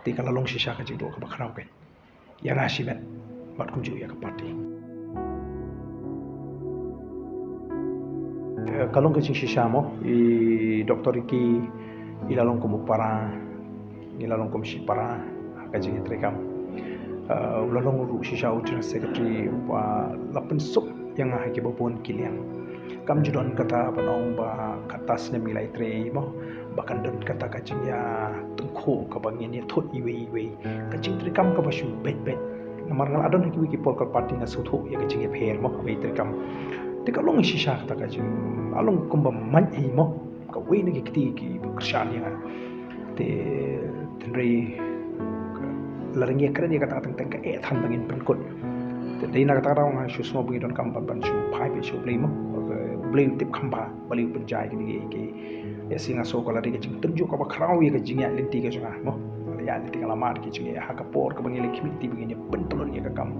Ti kalalong sisya ka jido ka bakraw ken. Yang asibat bat kumju ya ka parti. Kalong kecing sisya mo I doktor iki ilalong ko para ilalong ko si para kajing trekam. Ulalong ru sisya ujar secretary pa lapen sup yang haki bopon kilian. Kam judon kata panong ba katas na milai tre mo bahkan don kata kacing ya tengko ka bangin ya thot iwe kacing trekam ka basu bet namar ngal adon ki wiki polkar party na sutho ya kacing ya pher mo we trekam tika long shisha kata kacing along kumba man i mo ka we ni kiti ki bekerjaan yang te tenri laringi keren ya kata teng ka than bangin penkot te dei na kata rang shu smo bungi don kam ban shu pai be shu play mo play tip khamba bali penjai ki ya singa so kala dige jing tunjuk ka bakraw ya jing ya linti ka junga mo ya linti kala mar ki jing ya hakapor ka bangile kimiti begini pentolon ya ka kam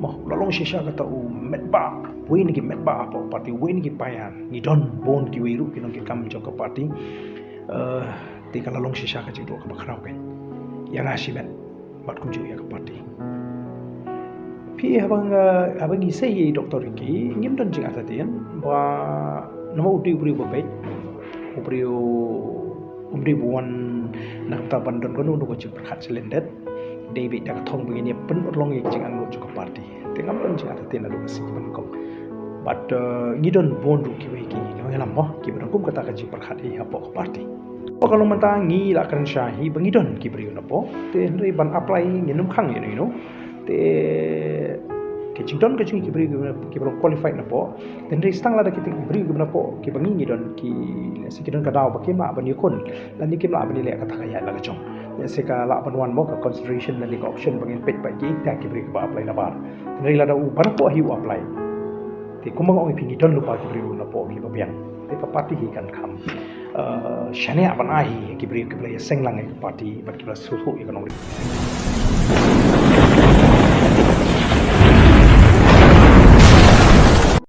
mo lolong shisha ka ta u metba win ki metba apa parti win ki payan ni don bon ki wiru ki non ki kam jok ka parti ti kala long shisha ka jido ka bakraw ken ya nasibat bat kumju ya ka parti pi habang isai doktor ki ngim don jing atatian ba namo udi buri babai ubri buan nak tapan don kono ko cip khat selendet David dak thong begini pen long ye jing anggo juga party tengam don jing atatian adu kasi penkom but ngidon bondu ki we ki ngelam mo ki berang kum kata kaji perkhat e hapo party kalau mentangi la kan syahi bengidon ki beri nopo te ri ban apply nginum khang you know te kecing don kecing ki beri ki berang qualified nopo ten ri stang la da ki beri ki nopo ki bangi don ki sikidon kadau ba ki ma ban yukun lan ni ki ma ban le kata kaya la gachong seka la ban wan mo ka consideration lan ni option bangin pet ba ki ta ki beri ki ba apply na bar ten ri la da u ban ko hi apply te kumang ong pingi don lupa ki beri nopo ki ba biang te pa party hi kan kham shane aban ahi ki beri ki beri senglang ki party bat ki beri suhu economic